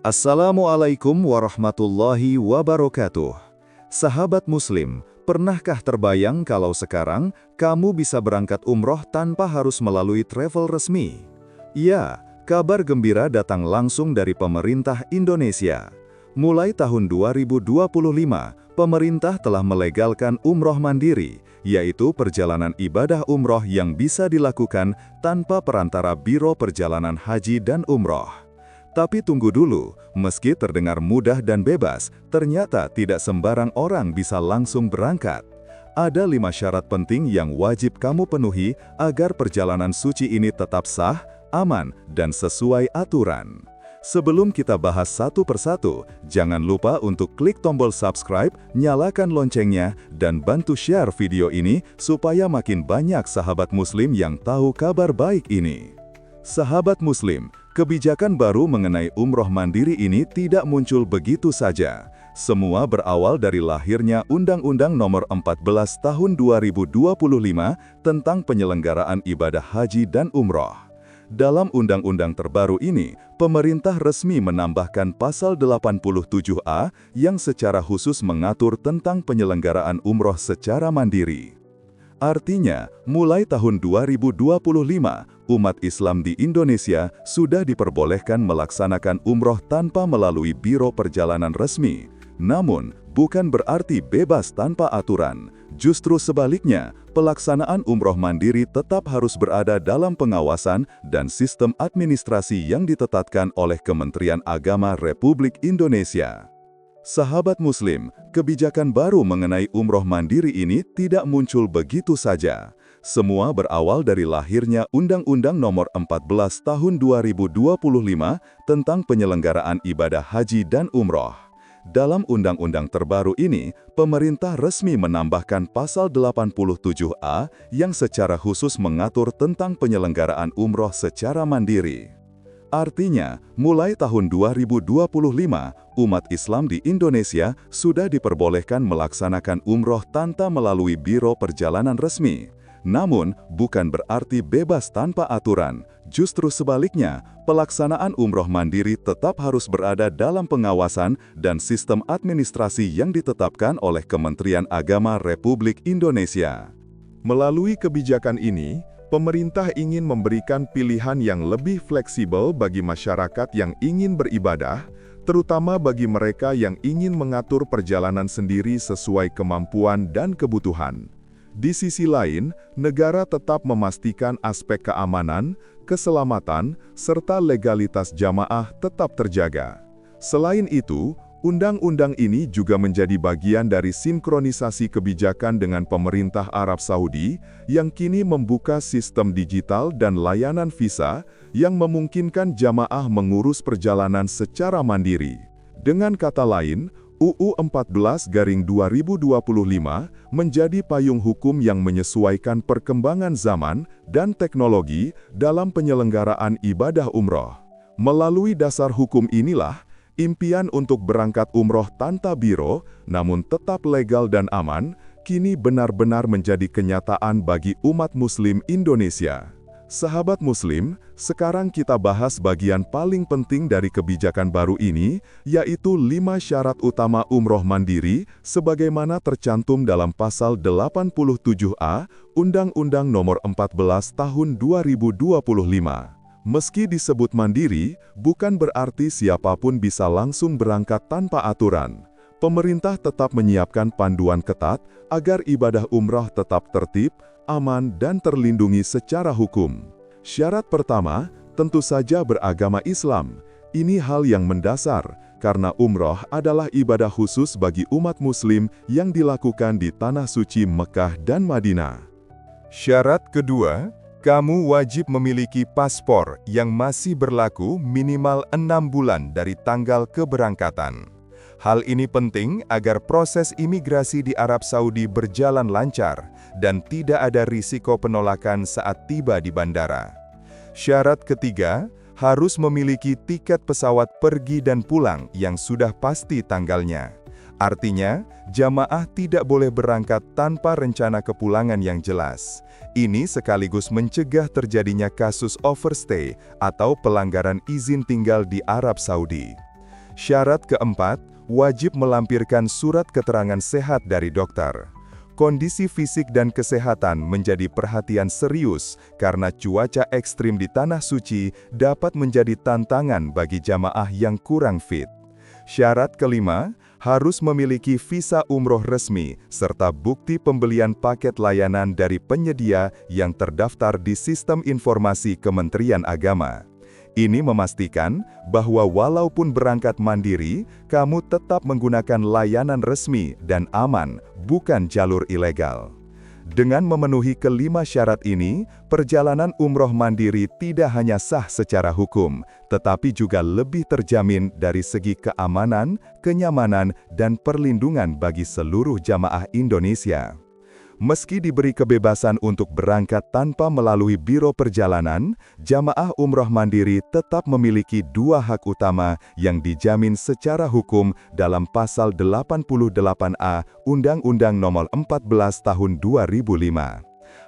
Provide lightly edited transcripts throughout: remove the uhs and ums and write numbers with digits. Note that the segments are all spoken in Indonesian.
Assalamualaikum warahmatullahi wabarakatuh. Sahabat Muslim, pernahkah terbayang kalau sekarang kamu bisa berangkat umroh tanpa harus melalui travel resmi? Ya, kabar gembira datang langsung dari pemerintah Indonesia. Mulai tahun 2025, pemerintah telah melegalkan umroh mandiri, yaitu perjalanan ibadah umroh yang bisa dilakukan tanpa perantara Biro Perjalanan Haji dan Umroh. Tapi tunggu dulu, meski terdengar mudah dan bebas, ternyata tidak sembarang orang bisa langsung berangkat. Ada 5 syarat penting yang wajib kamu penuhi agar perjalanan suci ini tetap sah, aman, dan sesuai aturan. Sebelum kita bahas satu persatu, jangan lupa untuk klik tombol subscribe, nyalakan loncengnya, dan bantu share video ini supaya makin banyak sahabat Muslim yang tahu kabar baik ini. Sahabat Muslim, kebijakan baru mengenai umroh mandiri ini tidak muncul begitu saja. Semua berawal dari lahirnya Undang-Undang Nomor 14 Tahun 2025 tentang penyelenggaraan ibadah haji dan umroh. Dalam undang-undang terbaru ini, pemerintah resmi menambahkan pasal 87A yang secara khusus mengatur tentang penyelenggaraan umroh secara mandiri. Artinya, mulai tahun 2025, umat Islam di Indonesia sudah diperbolehkan melaksanakan umroh tanpa melalui Biro Perjalanan resmi. Namun, bukan berarti bebas tanpa aturan. Justru sebaliknya, pelaksanaan umroh mandiri tetap harus berada dalam pengawasan dan sistem administrasi yang ditetapkan oleh Kementerian Agama Republik Indonesia. Sahabat Muslim, kebijakan baru mengenai umroh mandiri ini tidak muncul begitu saja. Semua berawal dari lahirnya Undang-Undang Nomor 14 Tahun 2025 tentang penyelenggaraan ibadah haji dan umroh. Dalam undang-undang terbaru ini, pemerintah resmi menambahkan pasal 87A yang secara khusus mengatur tentang penyelenggaraan umroh secara mandiri. Artinya, mulai tahun 2025, umat Islam di Indonesia sudah diperbolehkan melaksanakan umroh tanpa melalui Biro Perjalanan resmi. Namun, bukan berarti bebas tanpa aturan. Justru sebaliknya, pelaksanaan umroh mandiri tetap harus berada dalam pengawasan dan sistem administrasi yang ditetapkan oleh Kementerian Agama Republik Indonesia. Melalui kebijakan ini, pemerintah ingin memberikan pilihan yang lebih fleksibel bagi masyarakat yang ingin beribadah, terutama bagi mereka yang ingin mengatur perjalanan sendiri sesuai kemampuan dan kebutuhan. Di sisi lain, negara tetap memastikan aspek keamanan, keselamatan, serta legalitas jamaah tetap terjaga. Selain itu, undang-undang ini juga menjadi bagian dari sinkronisasi kebijakan dengan pemerintah Arab Saudi yang kini membuka sistem digital dan layanan visa yang memungkinkan jamaah mengurus perjalanan secara mandiri. Dengan kata lain, UU 14/2025 menjadi payung hukum yang menyesuaikan perkembangan zaman dan teknologi dalam penyelenggaraan ibadah umroh. Melalui dasar hukum inilah, impian untuk berangkat umroh tanpa biro, namun tetap legal dan aman, kini benar-benar menjadi kenyataan bagi umat Muslim Indonesia. Sahabat Muslim, sekarang kita bahas bagian paling penting dari kebijakan baru ini, yaitu 5 syarat utama umroh mandiri, sebagaimana tercantum dalam pasal 87A Undang-Undang Nomor 14 Tahun 2025. Meski disebut mandiri, bukan berarti siapapun bisa langsung berangkat tanpa aturan. Pemerintah tetap menyiapkan panduan ketat agar ibadah umrah tetap tertib, aman, dan terlindungi secara hukum. Syarat pertama, tentu saja beragama Islam. Ini hal yang mendasar, karena umrah adalah ibadah khusus bagi umat Muslim yang dilakukan di Tanah Suci Mekah dan Madinah. Syarat kedua, kamu wajib memiliki paspor yang masih berlaku minimal 6 bulan dari tanggal keberangkatan. Hal ini penting agar proses imigrasi di Arab Saudi berjalan lancar dan tidak ada risiko penolakan saat tiba di bandara. Syarat ketiga, harus memiliki tiket pesawat pergi dan pulang yang sudah pasti tanggalnya. Artinya, jamaah tidak boleh berangkat tanpa rencana kepulangan yang jelas. Ini sekaligus mencegah terjadinya kasus overstay atau pelanggaran izin tinggal di Arab Saudi. Syarat keempat, wajib melampirkan surat keterangan sehat dari dokter. Kondisi fisik dan kesehatan menjadi perhatian serius karena cuaca ekstrim di Tanah Suci dapat menjadi tantangan bagi jamaah yang kurang fit. Syarat kelima, harus memiliki visa umroh resmi serta bukti pembelian paket layanan dari penyedia yang terdaftar di Sistem Informasi Kementerian Agama. Ini memastikan bahwa walaupun berangkat mandiri, kamu tetap menggunakan layanan resmi dan aman, bukan jalur ilegal. Dengan memenuhi kelima syarat ini, perjalanan umroh mandiri tidak hanya sah secara hukum, tetapi juga lebih terjamin dari segi keamanan, kenyamanan, dan perlindungan bagi seluruh jamaah Indonesia. Meski diberi kebebasan untuk berangkat tanpa melalui biro perjalanan, jamaah umroh mandiri tetap memiliki dua hak utama yang dijamin secara hukum dalam Pasal 88A Undang-Undang Nomor 14 Tahun 2005.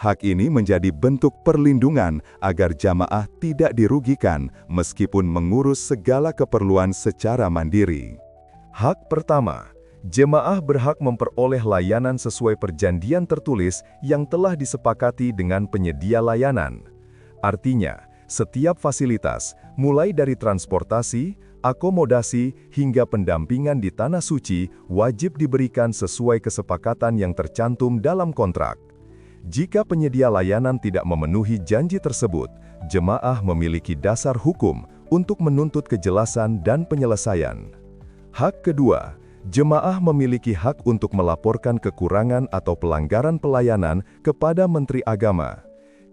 Hak ini menjadi bentuk perlindungan agar jamaah tidak dirugikan meskipun mengurus segala keperluan secara mandiri. Hak pertama, jemaah berhak memperoleh layanan sesuai perjanjian tertulis yang telah disepakati dengan penyedia layanan. Artinya, setiap fasilitas, mulai dari transportasi, akomodasi, hingga pendampingan di Tanah Suci, wajib diberikan sesuai kesepakatan yang tercantum dalam kontrak. Jika penyedia layanan tidak memenuhi janji tersebut, jemaah memiliki dasar hukum untuk menuntut kejelasan dan penyelesaian. Hak kedua, jemaah memiliki hak untuk melaporkan kekurangan atau pelanggaran pelayanan kepada Menteri Agama.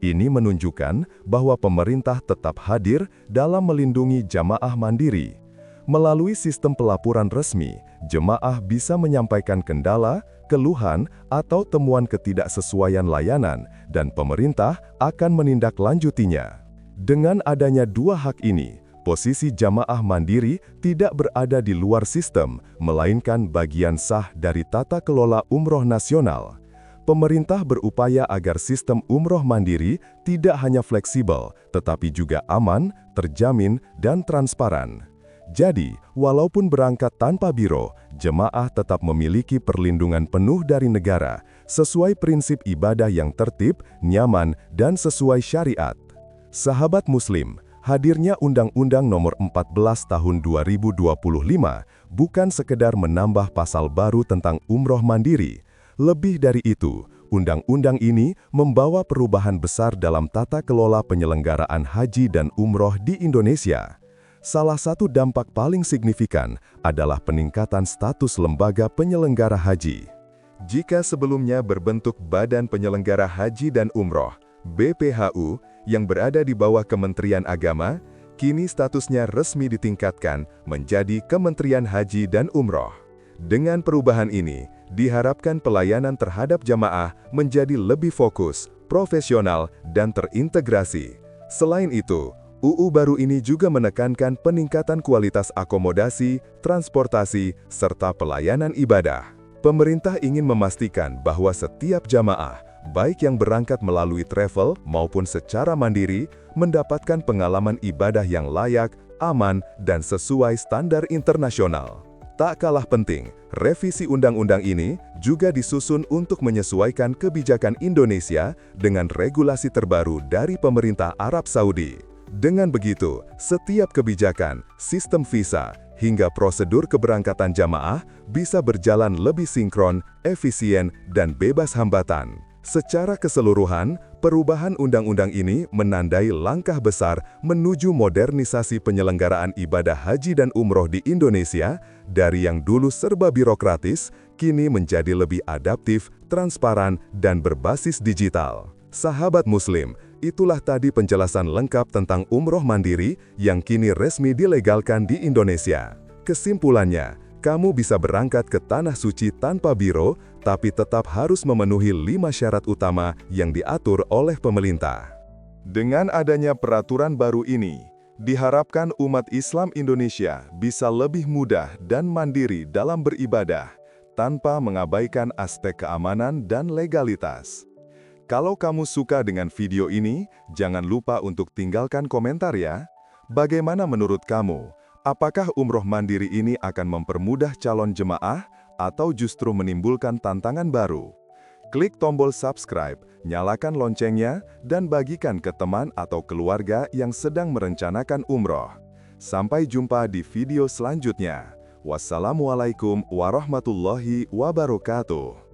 Ini menunjukkan bahwa pemerintah tetap hadir dalam melindungi jamaah mandiri. Melalui sistem pelaporan resmi, jemaah bisa menyampaikan kendala, keluhan, atau temuan ketidaksesuaian layanan, dan pemerintah akan menindaklanjutinya. Dengan adanya dua hak ini, posisi jamaah mandiri tidak berada di luar sistem, melainkan bagian sah dari tata kelola umroh nasional. Pemerintah berupaya agar sistem umroh mandiri tidak hanya fleksibel, tetapi juga aman, terjamin, dan transparan. Jadi, walaupun berangkat tanpa biro, jemaah tetap memiliki perlindungan penuh dari negara, sesuai prinsip ibadah yang tertib, nyaman, dan sesuai syariat. Sahabat Muslim, hadirnya Undang-Undang Nomor 14 Tahun 2025 bukan sekedar menambah pasal baru tentang umroh mandiri. Lebih dari itu, undang-undang ini membawa perubahan besar dalam tata kelola penyelenggaraan haji dan umroh di Indonesia. Salah satu dampak paling signifikan adalah peningkatan status lembaga penyelenggara haji. Jika sebelumnya berbentuk Badan Penyelenggara Haji dan Umroh, BPHU, yang berada di bawah Kementerian Agama, kini statusnya resmi ditingkatkan menjadi Kementerian Haji dan Umroh. Dengan perubahan ini, diharapkan pelayanan terhadap jamaah menjadi lebih fokus, profesional, dan terintegrasi. Selain itu, UU baru ini juga menekankan peningkatan kualitas akomodasi, transportasi, serta pelayanan ibadah. Pemerintah ingin memastikan bahwa setiap jamaah, baik yang berangkat melalui travel maupun secara mandiri, mendapatkan pengalaman ibadah yang layak, aman, dan sesuai standar internasional. Tak kalah penting, revisi undang-undang ini juga disusun untuk menyesuaikan kebijakan Indonesia dengan regulasi terbaru dari pemerintah Arab Saudi. Dengan begitu, setiap kebijakan, sistem visa, hingga prosedur keberangkatan jamaah bisa berjalan lebih sinkron, efisien, dan bebas hambatan. Secara keseluruhan, perubahan undang-undang ini menandai langkah besar menuju modernisasi penyelenggaraan ibadah haji dan umroh di Indonesia, dari yang dulu serba birokratis, kini menjadi lebih adaptif, transparan, dan berbasis digital. Sahabat Muslim, itulah tadi penjelasan lengkap tentang umroh mandiri yang kini resmi dilegalkan di Indonesia. Kesimpulannya, kamu bisa berangkat ke Tanah Suci tanpa biro, tapi tetap harus memenuhi 5 syarat utama yang diatur oleh pemerintah. Dengan adanya peraturan baru ini, diharapkan umat Islam Indonesia bisa lebih mudah dan mandiri dalam beribadah, tanpa mengabaikan aspek keamanan dan legalitas. Kalau kamu suka dengan video ini, jangan lupa untuk tinggalkan komentar ya. Bagaimana menurut kamu? Apakah umroh mandiri ini akan mempermudah calon jemaah atau justru menimbulkan tantangan baru? Klik tombol subscribe, nyalakan loncengnya, dan bagikan ke teman atau keluarga yang sedang merencanakan umroh. Sampai jumpa di video selanjutnya. Wassalamualaikum warahmatullahi wabarakatuh.